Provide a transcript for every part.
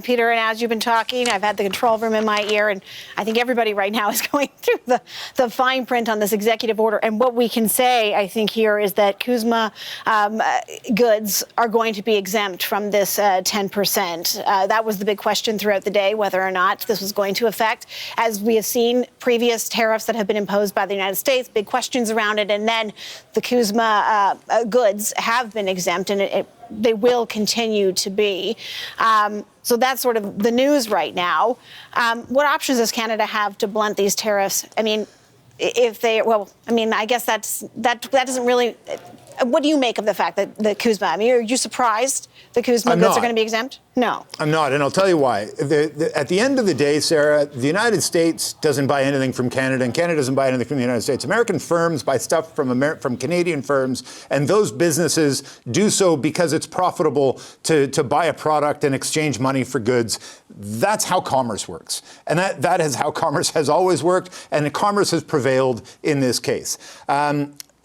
Peter, and as you've been talking, I've had the control room in my ear, and I think everybody right now is going through the fine print on this executive order. And what we can say, I think, here is that CUSMA goods are going to be exempt from this 10%. That was the big question throughout the day, whether or not this was going to affect. As we have seen, previous tariffs that have been imposed by the United States, big questions around it, and then the CUSMA goods have been exempt, and they will continue to be. So that's sort of the news right now. What options does Canada have to blunt these tariffs? I mean, I guess that doesn't really. What do you make of the fact that the CUSMA? I mean, are you surprised the CUSMA goods are going to be exempt? No. I'm not, and I'll tell you why. At the end of the day, Sarah, the United States doesn't buy anything from Canada, and Canada doesn't buy anything from the United States. American firms buy stuff from Canadian firms, and those businesses do so because it's profitable to buy a product and exchange money for goods. That's how commerce works. And that is how commerce has always worked, and commerce has prevailed in this case.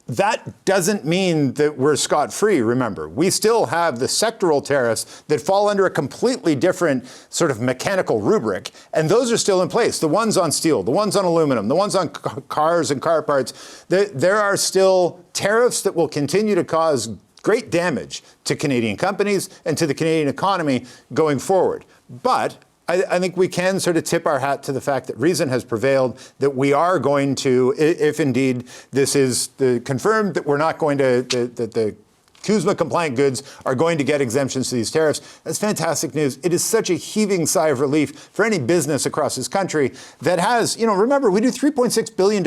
That doesn't mean that we're scot-free, remember. We still have the sectoral tariffs that fall under a completely different sort of mechanical rubric, and those are still in place. The ones on steel, the ones on aluminum, the ones on cars and car parts, there are still tariffs that will continue to cause great damage to Canadian companies and to the Canadian economy going forward. But I think we can sort of tip our hat to the fact that reason has prevailed, that we are going to, if indeed this is confirmed, that we're not going to, that the CUSMA-compliant goods are going to get exemptions to these tariffs. That's fantastic news. It is such a heaving sigh of relief for any business across this country that has, remember, we do $3.6 billion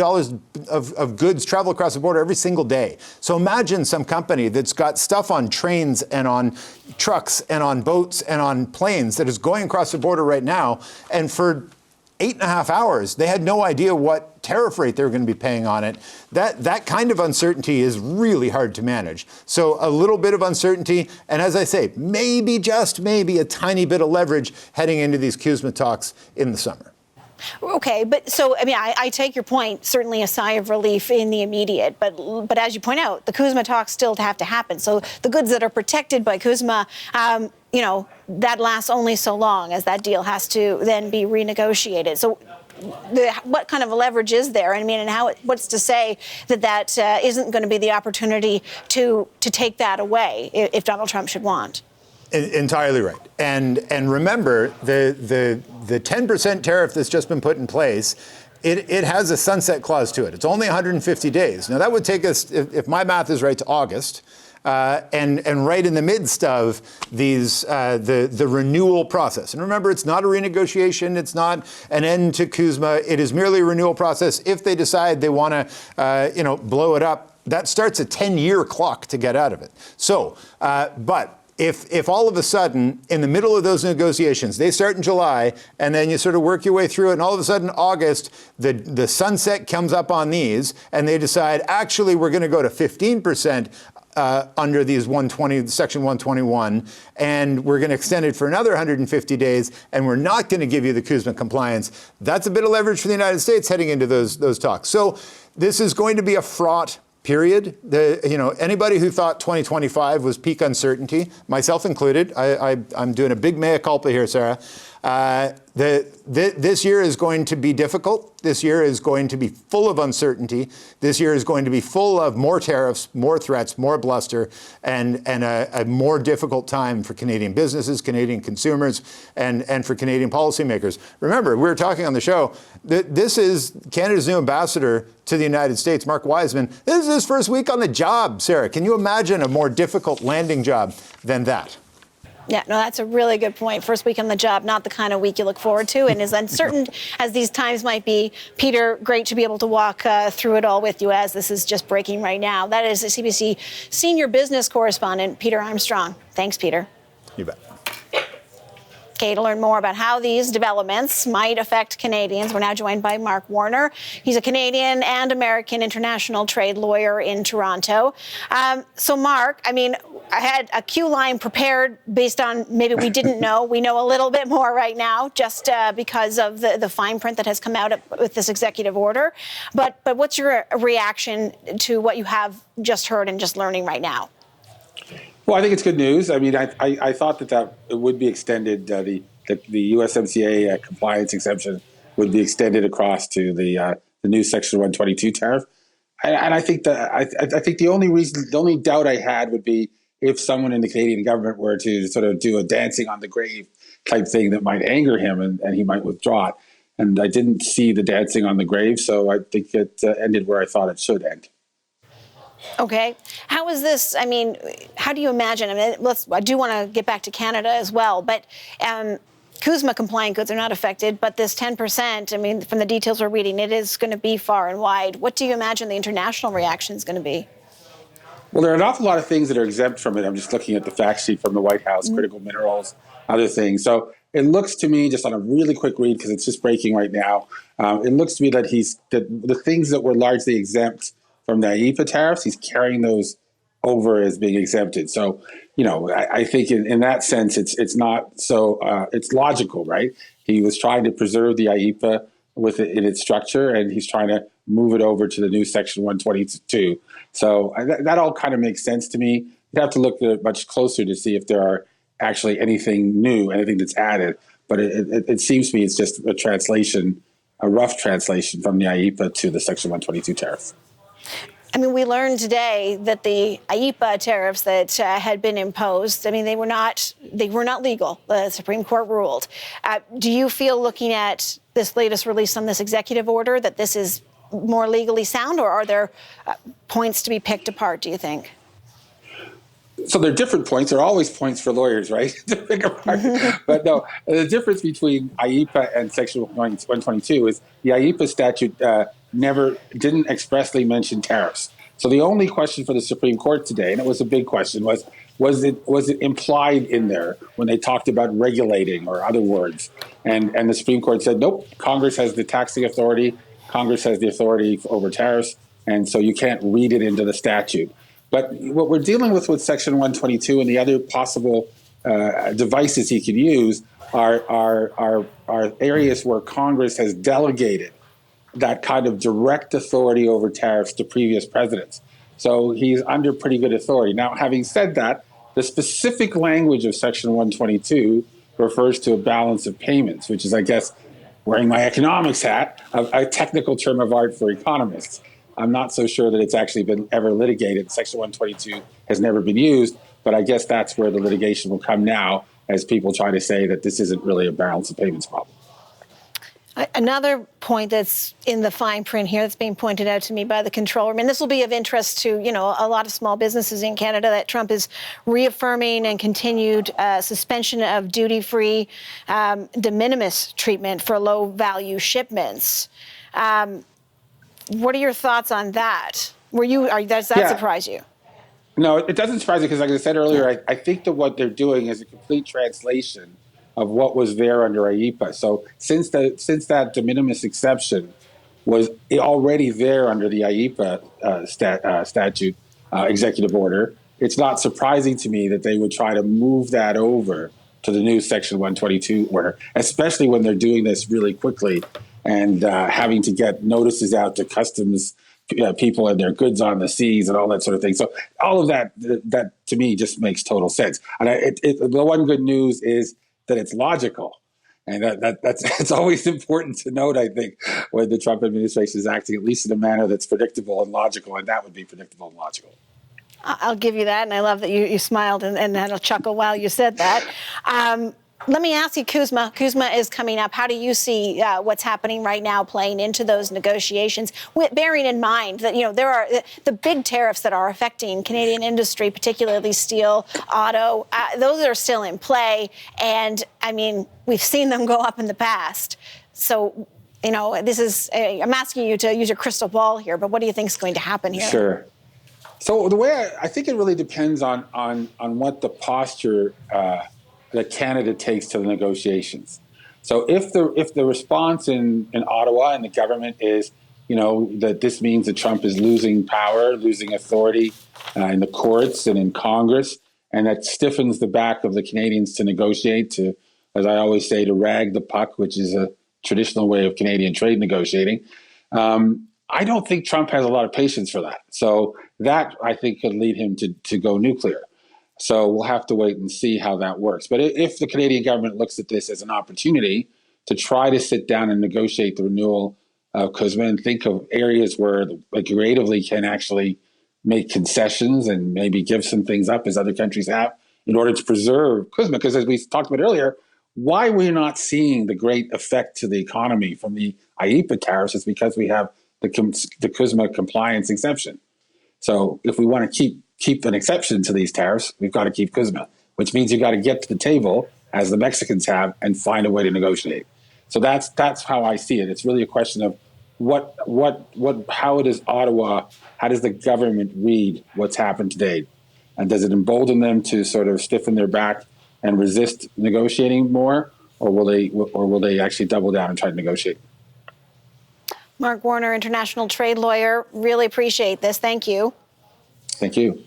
of goods travel across the border every single day. So imagine some company that's got stuff on trains and on trucks and on boats and on planes that is going across the border right now, and for 8.5 hours, they had no idea what tariff rate they were going to be paying on it. That kind of uncertainty is really hard to manage. So a little bit of uncertainty, and as I say, maybe, just maybe, a tiny bit of leverage heading into these CUSMA talks in the summer. Okay, but so, I mean, I take your point, certainly a sigh of relief in the immediate, but as you point out, the CUSMA talks still have to happen. So the goods that are protected by CUSMA, that lasts only so long as that deal has to then be renegotiated. So what kind of a leverage is there? I mean, and what's to say that isn't going to be the opportunity to take that away if Donald Trump should want? Entirely right. And remember, the 10% tariff that's just been put in place, it has a sunset clause to it. It's only 150 days. Now, that would take us, if my math is right, to August. And right in the midst of these, the renewal process. And remember, it's not a renegotiation. It's not an end to CUSMA. It is merely a renewal process. If they decide they want to, blow it up, that starts a 10-year clock to get out of it. So, but if all of a sudden, in the middle of those negotiations, they start in July, and then you sort of work your way through it, and all of a sudden, August, the sunset comes up on these, and they decide, actually, we're going to go to 15%. Under these Section 121, and we're going to extend it for another 150 days, and we're not going to give you the CUSMA compliance. That's a bit of leverage for the United States heading into those talks. So this is going to be a fraught period. Anybody who thought 2025 was peak uncertainty, myself included, I'm doing a big mea culpa here, Sarah. This year is going to be difficult. This year is going to be full of uncertainty. This year is going to be full of more tariffs, more threats, more bluster, and a more difficult time for Canadian businesses, Canadian consumers, and for Canadian policymakers. Remember, we were talking on the show that this is Canada's new ambassador to the United States, Mark Wiseman. This is his first week on the job, Sarah. Can you imagine a more difficult landing job than that? Yeah, no, that's a really good point. First week on the job, not the kind of week you look forward to. And as uncertain as these times might be, Peter, great to be able to walk through it all with you as this is just breaking right now. That is the CBC senior business correspondent, Peter Armstrong. Thanks, Peter. You bet. Okay, to learn more about how these developments might affect Canadians, we're now joined by Mark Warner. He's a Canadian and American international trade lawyer in Toronto. So, Mark, I mean, I had a cue line prepared based on maybe we didn't know. We know a little bit more right now just because of the fine print that has come out with this executive order. But what's your reaction to what you have just heard and just learning right now? Well, I think it's good news. I mean, I thought that it would be extended, the the USMCA compliance exemption would be extended across to the new Section 122 tariff. And I think that I think the only doubt I had would be if someone in the Canadian government were to sort of do a dancing on the grave type thing that might anger him and he might withdraw it. And I didn't see the dancing on the grave, so I think it ended where I thought it should end. Okay. How is this? I mean, how do you imagine? I mean, I do want to get back to Canada as well, but CUSMA compliant goods are not affected, but this 10%, I mean, from the details we're reading, it is going to be far and wide. What do you imagine the international reaction is going to be? Well, there are an awful lot of things that are exempt from it. I'm just looking at the fact sheet from the White House, critical minerals, other things. So it looks to me, just on a really quick read, because it's just breaking right now, it looks to me that the things that were largely exempt from the IEEPA tariffs, he's carrying those over as being exempted. So, I think in that sense, it's not so, it's logical, right? He was trying to preserve the IEEPA in its structure, and he's trying to move it over to the new Section 122. So that all kind of makes sense to me. You'd have to look at it much closer to see if there are actually anything new, anything that's added. But it seems to me it's just a translation, a rough translation from the IEEPA to the Section 122 tariff. I mean, we learned today that the IEEPA tariffs that had been imposed, I mean, they were not legal. The Supreme Court ruled. Do you feel, looking at this latest release on this executive order, that this is more legally sound, or are there points to be picked apart, do you think? So there are different points. There are always points for lawyers, right, to pick apart. But no, the difference between IEEPA and Section 122 is the IEEPA statute didn't expressly mention tariffs. So the only question for the Supreme Court today, and it was a big question, was it implied in there when they talked about regulating or other words? And the Supreme Court said, nope, Congress has the taxing authority. Congress has the authority over tariffs, and so you can't read it into the statute. But what we're dealing with Section 122 and the other possible devices he could use are areas where Congress has delegated that kind of direct authority over tariffs to previous presidents. So he's under pretty good authority. Now, having said that, the specific language of Section 122 refers to a balance of payments, which is, I guess, wearing my economics hat, a technical term of art for economists. I'm not so sure that it's actually been ever litigated. Section 122 has never been used, but I guess that's where the litigation will come now, as people try to say that this isn't really a balance of payments problem. Another point that's in the fine print here that's being pointed out to me by the controller, and this will be of interest to, a lot of small businesses in Canada, that Trump is reaffirming and continued suspension of duty-free de minimis treatment for low-value shipments. What are your thoughts on that? Does that surprise you? No, it doesn't surprise me because, like I said earlier, I think that what they're doing is a complete translation of what was there under IEEPA. So since that de minimis exception was already there under the IEEPA statute executive order, it's not surprising to me that they would try to move that over to the new Section 122 order, especially when they're doing this really quickly and having to get notices out to customs people and their goods on the seas and all that sort of thing. So all of that to me just makes total sense. And the one good news is that it's logical. And that's it's always important to note, I think, when the Trump administration is acting, at least in a manner that's predictable and logical, and that would be predictable and logical. I'll give you that, and I love that you smiled and had a chuckle while you said that. Let me ask you, CUSMA. CUSMA is coming up. How do you see what's happening right now playing into those negotiations, bearing in mind that, there are the big tariffs that are affecting Canadian industry, particularly steel, auto, those are still in play. And, I mean, we've seen them go up in the past. So, this is, I'm asking you to use your crystal ball here, but what do you think is going to happen here? Sure. So the way I think it really depends on what the posture that Canada takes to the negotiations. So if the response in Ottawa and the government is, that this means that Trump is losing power, losing authority in the courts and in Congress, and that stiffens the back of the Canadians to negotiate, to, as I always say, to rag the puck, which is a traditional way of Canadian trade negotiating. I don't think Trump has a lot of patience for that. So that, I think, could lead him to go nuclear. So we'll have to wait and see how that works. But if the Canadian government looks at this as an opportunity to try to sit down and negotiate the renewal of CUSMA and think of areas where they creatively can actually make concessions and maybe give some things up, as other countries have, in order to preserve CUSMA. Because as we talked about earlier, why we're not seeing the great effect to the economy from the IEEPA tariffs is because we have the CUSMA compliance exemption. So if we want to keep an exception to these tariffs, we've got to keep CUSMA, which means you've got to get to the table, as the Mexicans have, and find a way to negotiate. So that's how I see it. It's really a question of how does Ottawa, how does the government read what's happened today? And does it embolden them to sort of stiffen their back and resist negotiating more, or will they actually double down and try to negotiate? Mark Warner, international trade lawyer, really appreciate this. Thank you. Thank you.